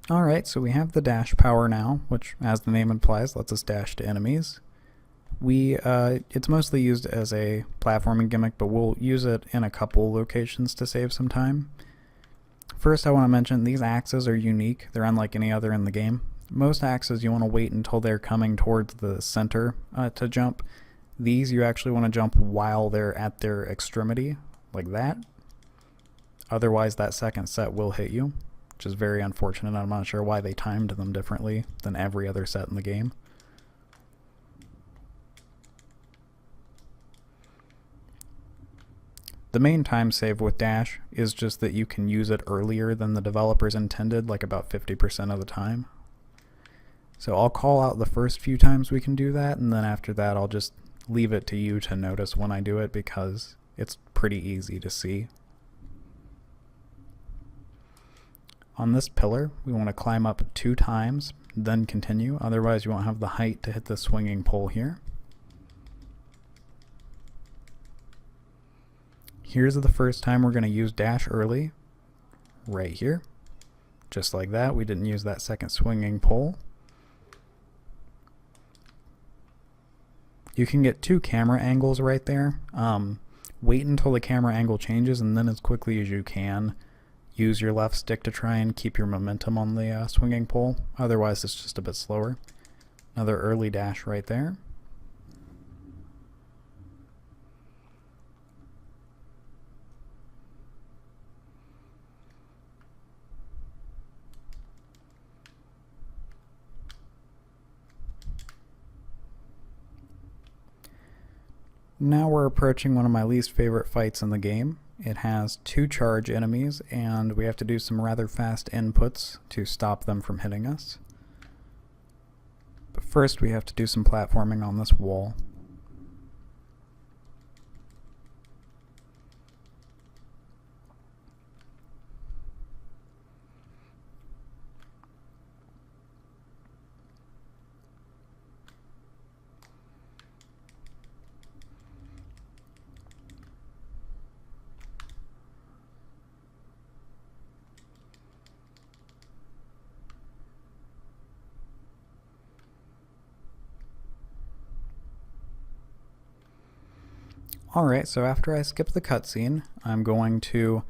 Alright, so we have the dash power now, which, as the name implies, lets us dash to enemies. It's mostly used as a platforming gimmick, but we'll use it in a couple locations to save some time. First, I want to mention these axes are unique. They're unlike any other in the game. Most axes you want to wait until they're coming towards the center to jump. These you actually want to jump while they're at their extremity, like that. Otherwise, that second set will hit you, which is very unfortunate. I'm not sure why they timed them differently than every other set in the game. The main time save with dash is just that you can use it earlier than the developers intended, like about 50% of the time. So I'll call out the first few times we can do that, and then after that I'll just leave it to you to notice when I do it because it's pretty easy to see. On this pillar, we want to climb up 2 times, then continue, otherwise you won't have the height to hit the swinging pole here. Here's the first time we're going to use dash early, right here. Just like that, we didn't use that second swinging pole. You can get 2 camera angles right there. Wait until the camera angle changes and then as quickly as you can use your left stick to try and keep your momentum on the swinging pole. Otherwise it's just a bit slower. Another early dash right there. Now we're approaching one of my least favorite fights in the game. It has 2 charge enemies and we have to do some rather fast inputs to stop them from hitting us. But first we have to do some platforming on this wall. Alright, so after I skip the cutscene, I'm going to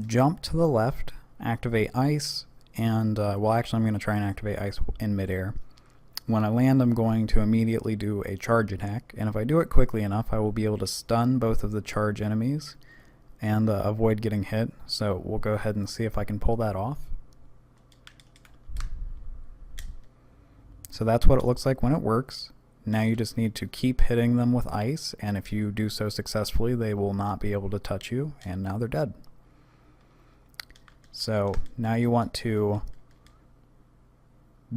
jump to the left, activate ice, and, well actually I'm going to try and activate ice in midair. When I land, I'm going to immediately do a charge attack, and if I do it quickly enough, I will be able to stun both of the charge enemies and avoid getting hit, so we'll go ahead and see if I can pull that off. So that's what it looks like when it works. Now you just need to keep hitting them with ice, and if you do so successfully, they will not be able to touch you, and now they're dead. So now you want to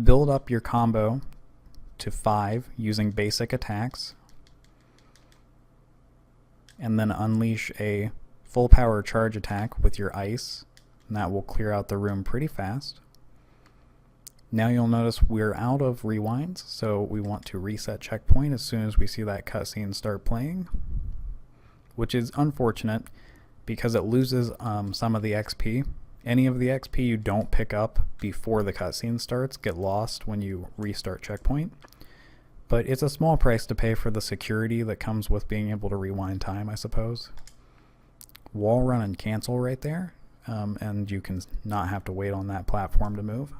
build up your combo to 5 using basic attacks, and then unleash a full power charge attack with your ice, and that will clear out the room pretty fast. Now you'll notice we're out of rewinds, so we want to reset checkpoint as soon as we see that cutscene start playing, which is unfortunate because it loses some of the XP. Any of the XP you don't pick up before the cutscene starts get lost when you restart checkpoint, but it's a small price to pay for the security that comes with being able to rewind time, I suppose. Wall run and cancel right there, and you can not have to wait on that platform to move.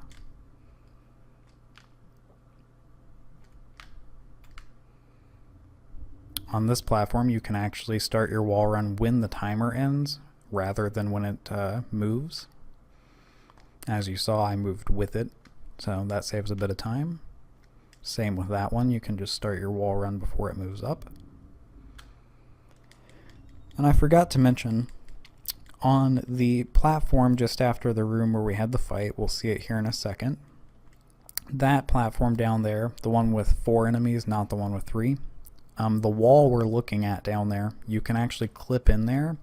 On this platform, you can actually start your wall run when the timer ends, rather than when it moves. As you saw, I moved with it, so that saves a bit of time. Same with that one, you can just start your wall run before it moves up. And I forgot to mention, on the platform just after the room where we had the fight, we'll see it here in a second, that platform down there, the one with 4 enemies, not the one with 3, the wall we're looking at down there, you can actually clip in there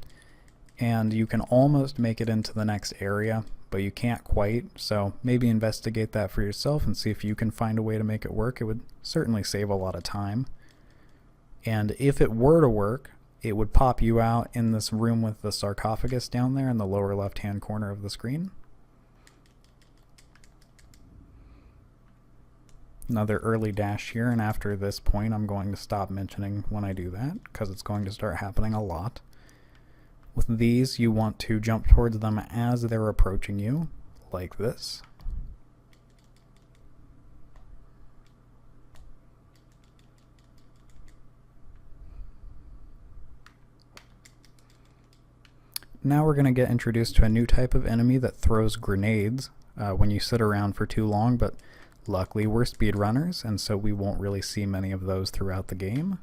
and you can almost make it into the next area, but you can't quite, so maybe investigate that for yourself and see if you can find a way to make it work. It would certainly save a lot of time. And if it were to work, it would pop you out in this room with the sarcophagus down there in the lower left hand corner of the screen. Another early dash here, and after this point I'm going to stop mentioning when I do that because it's going to start happening a lot. With these, you want to jump towards them as they're approaching you, like this. Now we're going to get introduced to a new type of enemy that throws grenades when you sit around for too long, but luckily we're speedrunners, and so we won't really see many of those throughout the game.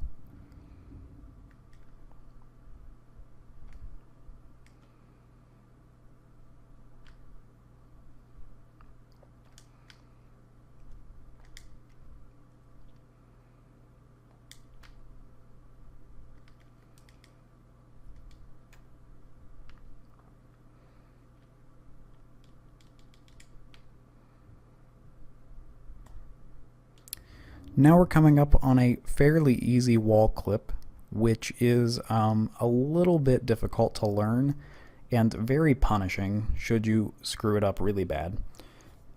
Now we're coming up on a fairly easy wall clip, which is a little bit difficult to learn and very punishing should you screw it up really bad.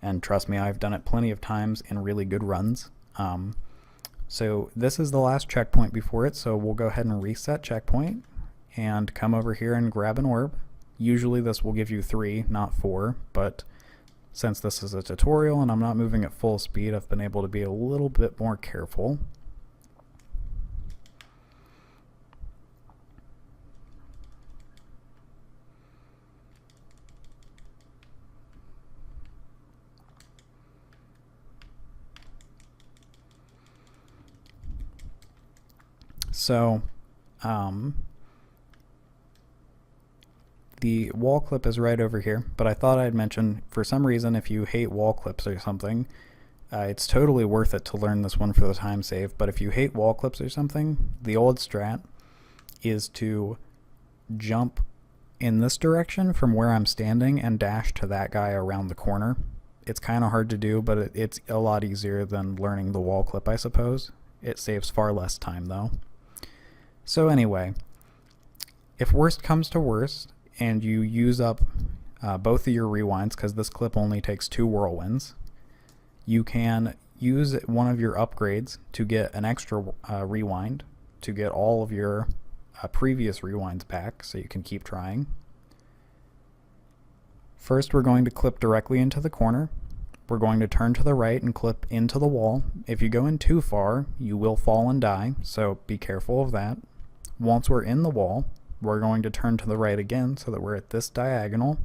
And trust me, I've done it plenty of times in really good runs. So this is the last checkpoint before it, so we'll go ahead and reset checkpoint and come over here and grab an orb. Usually this will give you 3, not 4, but since this is a tutorial and I'm not moving at full speed, I've been able to be a little bit more careful. So, the wall clip is right over here, but I thought I'd mention, for some reason, if you hate wall clips or something, it's totally worth it to learn this one for the time save, but if you hate wall clips or something, the old strat is to jump in this direction from where I'm standing and dash to that guy around the corner. It's kind of hard to do, but it's a lot easier than learning the wall clip, I suppose. It saves far less time, though. So anyway, if worst comes to worst, and you use up both of your rewinds, because this clip only takes 2 whirlwinds, you can use one of your upgrades to get an extra rewind to get all of your previous rewinds back, so you can keep trying. First, we're going to clip directly into the corner. We're going to turn to the right and clip into the wall. If you go in too far, you will fall and die, so be careful of that. Once we're in the wall, we're going to turn to the right again so that we're at this diagonal,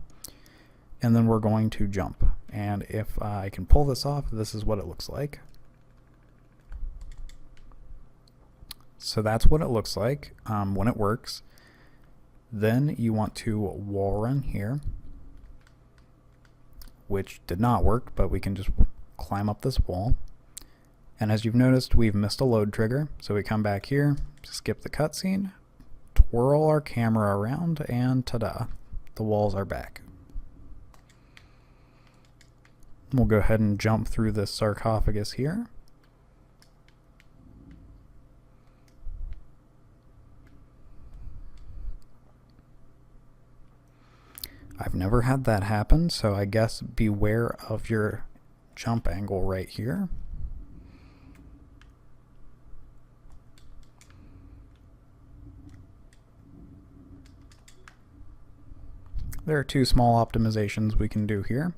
and then we're going to jump. And if I can pull this off, this is what it looks like. So that's what it looks like when it works. Then you want to wall run here, which did not work, but we can just climb up this wall. And as you've noticed, we've missed a load trigger, so we come back here, skip the cutscene, twirl our camera around, and ta-da, the walls are back. We'll go ahead and jump through this sarcophagus here. I've never had that happen, so I guess beware of your jump angle right here. There are 2 small optimizations we can do here.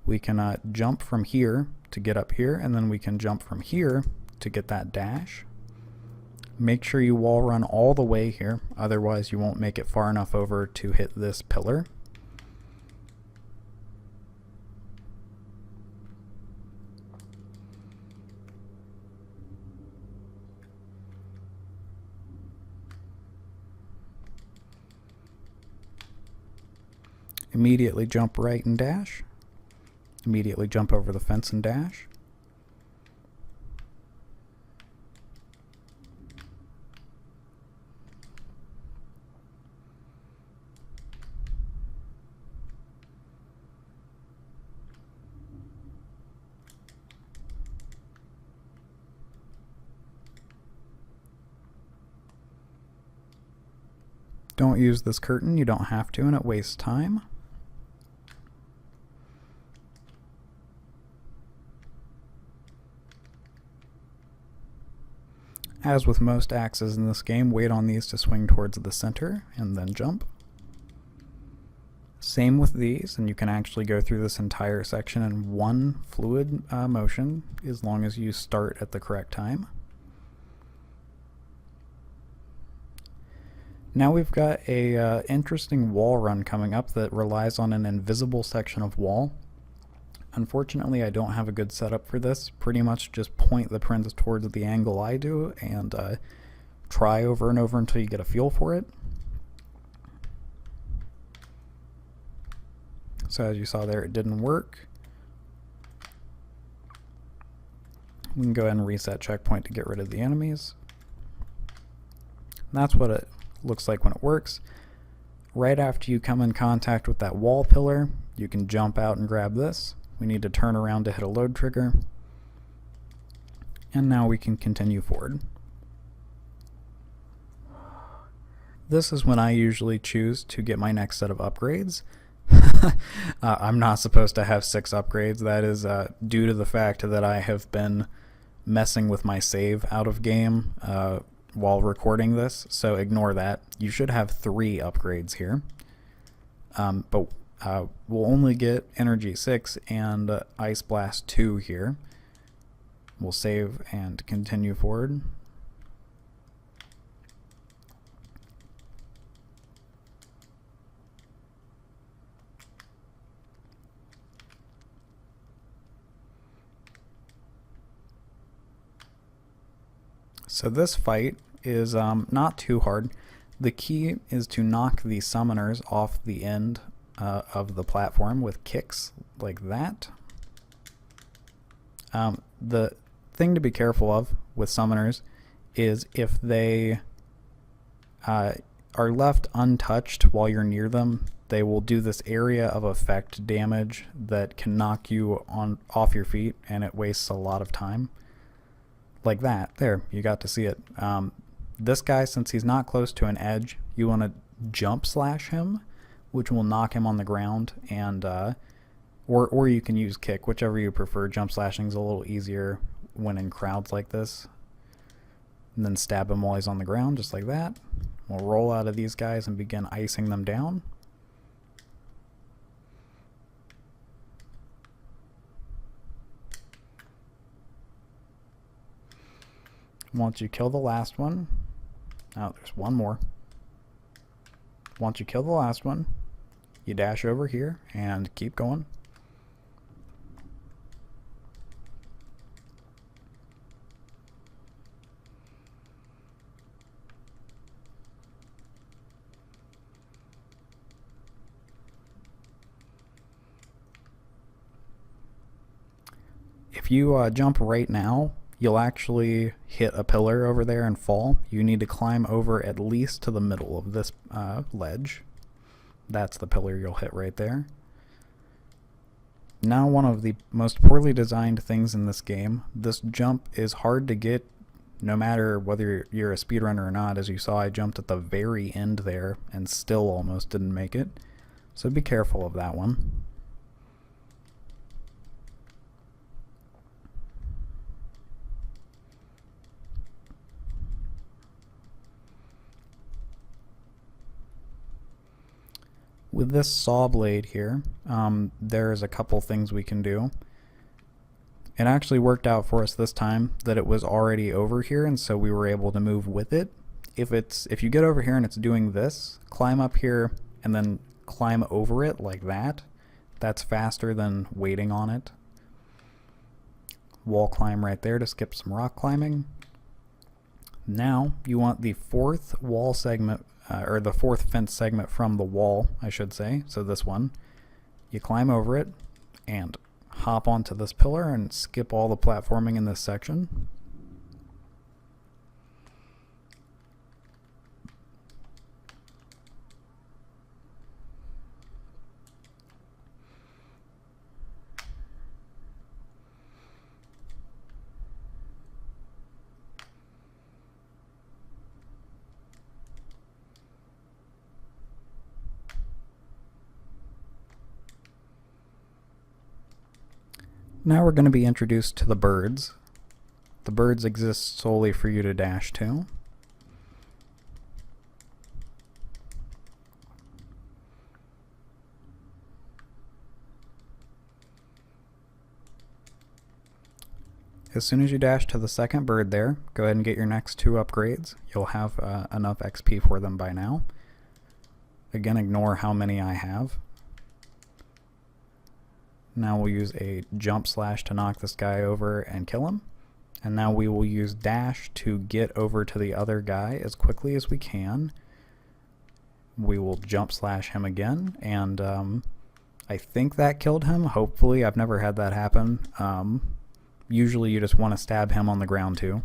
We can jump from here to get up here, and then we can jump from here to get that dash. Make sure you wall run all the way here, otherwise you won't make it far enough over to hit this pillar. Immediately jump right and dash. Immediately jump over the fence and dash. Don't use this curtain, you don't have to, and it wastes time. As with most axes in this game, wait on these to swing towards the center and then jump. Same with these, and you can actually go through this entire section in one fluid motion as long as you start at the correct time. Now we've got a interesting wall run coming up that relies on an invisible section of wall. Unfortunately, I don't have a good setup for this. Pretty much just point the prints towards the angle I do and try over and over until you get a feel for it. So as you saw there, it didn't work. We can go ahead and reset checkpoint to get rid of the enemies. And that's what it looks like when it works. Right after you come in contact with that wall pillar, you can jump out and grab this. We need to turn around to hit a load trigger. And now we can continue forward. This is when I usually choose to get my next set of upgrades. I'm not supposed to have 6 upgrades. That is due to the fact that I have been messing with my save out of game while recording this, so ignore that. You should have 3 upgrades here, but we'll only get Energy 6 and Ice Blast 2 here. We'll save and continue forward. So this fight is not too hard. The key is to knock the summoners off the end of the platform with kicks like that. The thing to be careful of with summoners is if they are left untouched while you're near them, they will do this area of effect damage that can knock you off your feet, and it wastes a lot of time. Like that. There, you got to see it. This guy, since he's not close to an edge, you want to jump slash him, which will knock him on the ground, and or you can use kick, whichever you prefer. Jump slashing is a little easier when in crowds like this. And then stab him while he's on the ground, just like that. We'll roll out of these guys and begin icing them down. Once you kill the last one, oh, there's one more. Once you kill the last one, you dash over here and keep going. If you jump right now, you'll actually hit a pillar over there and fall. You need to climb over at least to the middle of this ledge. That's the pillar you'll hit right there. Now, one of the most poorly designed things in this game, this jump is hard to get no matter whether you're a speedrunner or not. As you saw, I jumped at the very end there and still almost didn't make it. So be careful of that one. With this saw blade here, there's a couple things we can do. It actually worked out for us this time that it was already over here, and so we were able to move with it. If you get over here and it's doing this, climb up here and then climb over it like that. That's faster than waiting on it. Wall climb right there to skip some rock climbing. Now you want the 4th wall segment, or the 4th fence segment from the wall, I should say. So this one, you climb over it and hop onto this pillar and skip all the platforming in this section. Now we're going to be introduced to the birds. The birds exist solely for you to dash to. As soon as you dash to the second bird there, go ahead and get your next 2 upgrades. You'll have enough XP for them by now. Again, ignore how many I have. Now we'll use a jump slash to knock this guy over and kill him. And now we will use dash to get over to the other guy as quickly as we can. We will jump slash him again, and I think that killed him. Hopefully, I've never had that happen. Usually you just want to stab him on the ground too.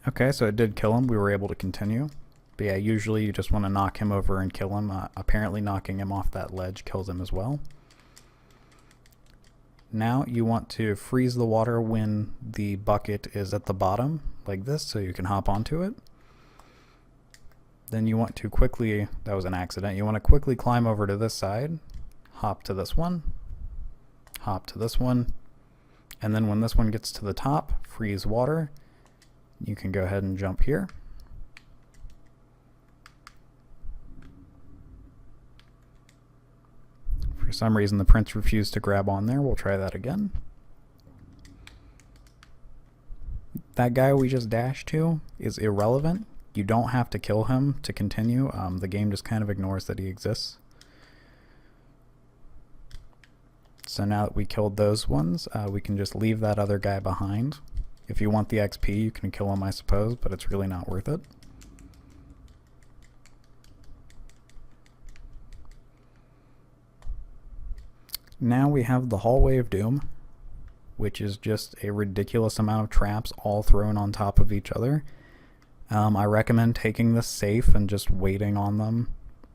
Okay, so it did kill him. We were able to continue. But yeah, usually you just want to knock him over and kill him. Apparently knocking him off that ledge kills him as well. Now you want to freeze the water when the bucket is at the bottom, like this, so you can hop onto it. Then you want to quickly, that was an accident, you want to quickly climb over to this side, hop to this one, hop to this one, and then when this one gets to the top, freeze water. You can go ahead and jump here. For some reason the prince refused to grab on there. We'll try that again. That guy we just dashed to is irrelevant. You don't have to kill him to continue. The game just kind of ignores that he exists. So now that we killed those ones, we can just leave that other guy behind. If you want the XP, you can kill him, I suppose, but it's really not worth it. Now we have the Hallway of Doom, which is just a ridiculous amount of traps all thrown on top of each other. I recommend taking this safe and just waiting on them.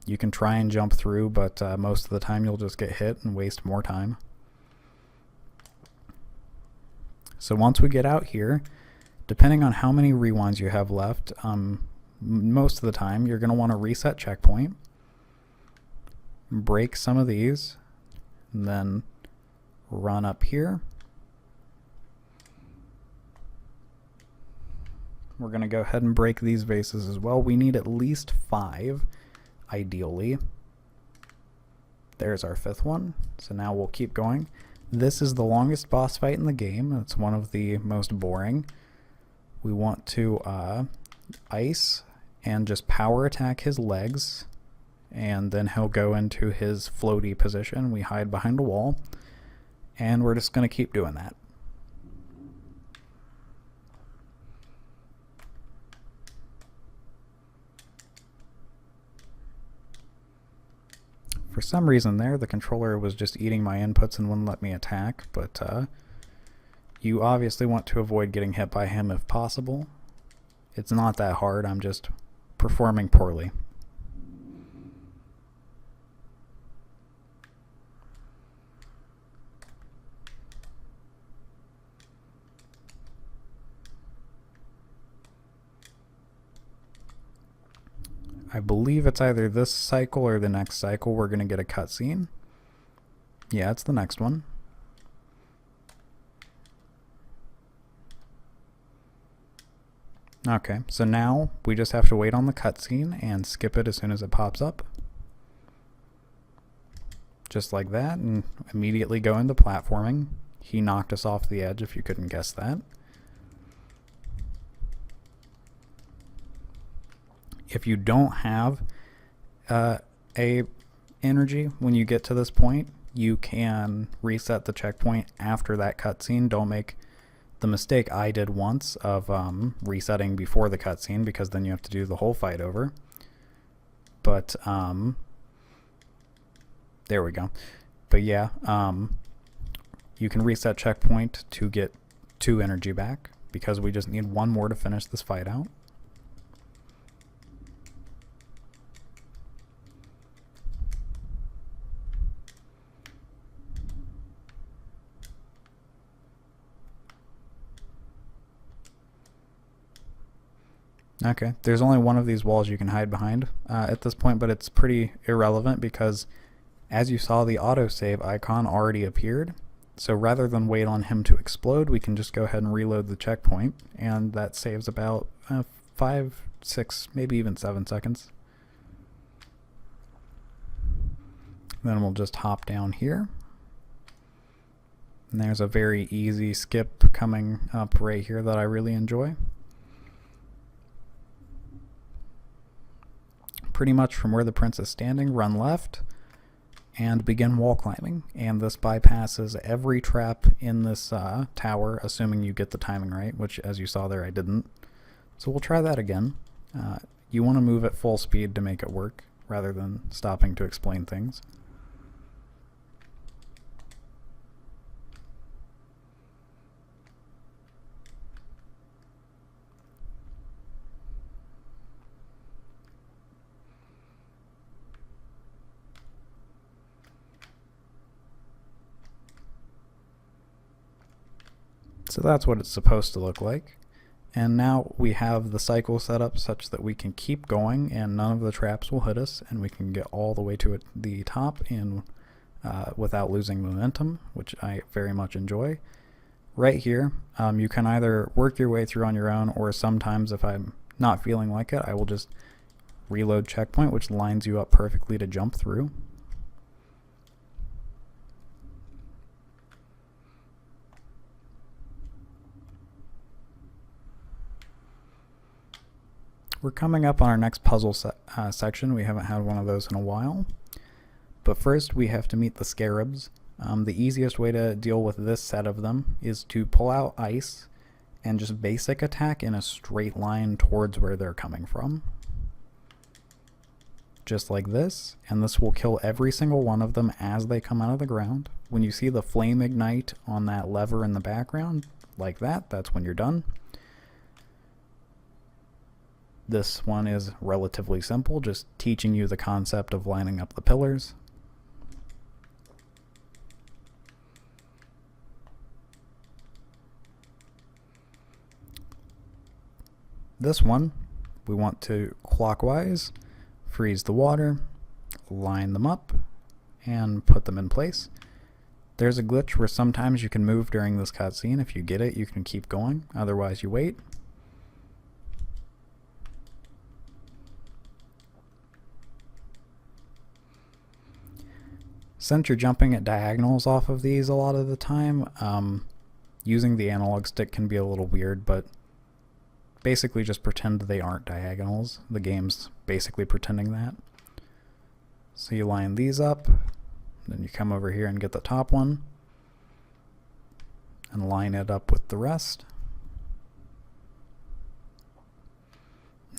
You can try and jump through, but most of the time you'll just get hit and waste more time. So once we get out here, depending on how many rewinds you have left, most of the time you're going to want to reset checkpoint, break some of these, and then run up here. We're going to go ahead and break these vases as well. We need at least 5, ideally. There's our 5th one. So now we'll keep going. This is the longest boss fight in the game. It's one of the most boring. We want to ice and just power attack his legs, and then he'll go into his floaty position. We hide behind a wall, and we're just going to keep doing that. For some reason there, the controller was just eating my inputs and wouldn't let me attack, but you obviously want to avoid getting hit by him if possible. It's not that hard, I'm just performing poorly. I believe it's either this cycle or the next cycle we're going to get a cutscene. Yeah, it's the next one. Okay, so now we just have to wait on the cutscene and skip it as soon as it pops up. Just like that, and immediately go into platforming. He knocked us off the edge, if you couldn't guess that. If you don't have a energy when you get to this point, you can reset the checkpoint after that cutscene. Don't make the mistake I did once of resetting before the cutscene, because then you have to do the whole fight over. But there we go. But yeah, you can reset checkpoint to get 2 energy back, because we just need 1 more to finish this fight out. Okay, there's only one of these walls you can hide behind at this point, but it's pretty irrelevant because as you saw, the autosave icon already appeared. So rather than wait on him to explode, we can just go ahead and reload the checkpoint, and that saves about 5, 6, maybe even 7 seconds. Then we'll just hop down here. And there's a very easy skip coming up right here that I really enjoy. Pretty much from where the prince is standing, run left and begin wall climbing. And this bypasses every trap in this tower, assuming you get the timing right, which as you saw there I didn't. So we'll try that again. You want to move at full speed to make it work, rather than stopping to explain things. So that's what it's supposed to look like. And now we have the cycle set up such that we can keep going and none of the traps will hit us, and we can get all the way to the top in without losing momentum, which I very much enjoy. Right here, you can either work your way through on your own, or sometimes if I'm not feeling like it, I will just reload checkpoint, which lines you up perfectly to jump through. We're coming up on our next puzzle section. We haven't had one of those in a while. But first we have to meet the scarabs. The easiest way to deal with this set of them is to pull out ice and just basic attack in a straight line towards where they're coming from. Just like this, and this will kill every single one of them as they come out of the ground. When you see the flame ignite on that lever in the background, like that, that's when you're done. This one is relatively simple, just teaching you the concept of lining up the pillars. This one, we want to clockwise freeze the water, line them up, and put them in place. There's a glitch where sometimes you can move during this cutscene. If you get it, you can keep going, otherwise you wait. Since you're jumping at diagonals off of these a lot of the time, using the analog stick can be a little weird, but basically just pretend they aren't diagonals. The game's basically pretending that. So you line these up, then you come over here and get the top one, and line it up with the rest.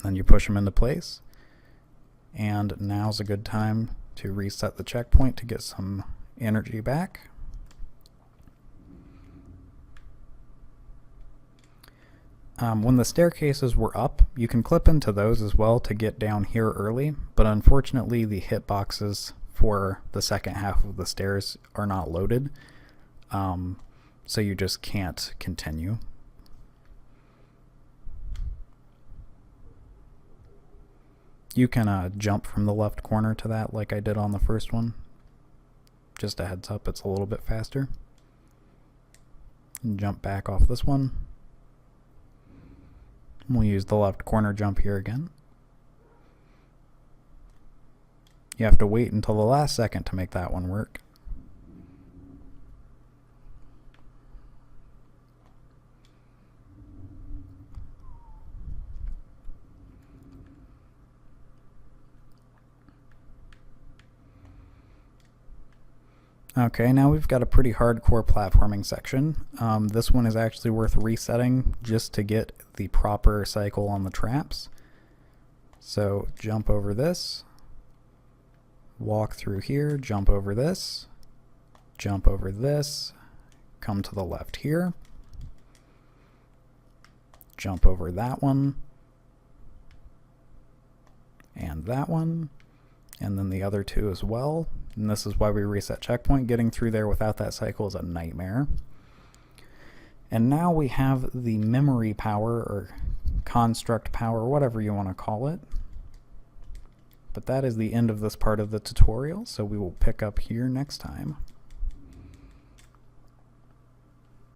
Then you push them into place, and now's a good time to reset the checkpoint to get some energy back. When the staircases were up, you can clip into those as well to get down here early, but unfortunately the hitboxes for the second half of the stairs are not loaded, so you just can't continue. You can jump from the left corner to that like I did on the first one. Just a heads up, it's a little bit faster. And jump back off this one. We'll use the left corner jump here again. You have to wait until the last second to make that one work. Okay, now we've got a pretty hardcore platforming section. This one is actually worth resetting just to get the proper cycle on the traps. So jump over this, walk through here, jump over this, jump over this, come to the left here, jump over that one, and that one, and then the other two as well. And this is why we reset checkpoint. Getting through there without that cycle is a nightmare. And now we have the memory power, or construct power, whatever you want to call it. But that is the end of this part of the tutorial, so we will pick up here next time.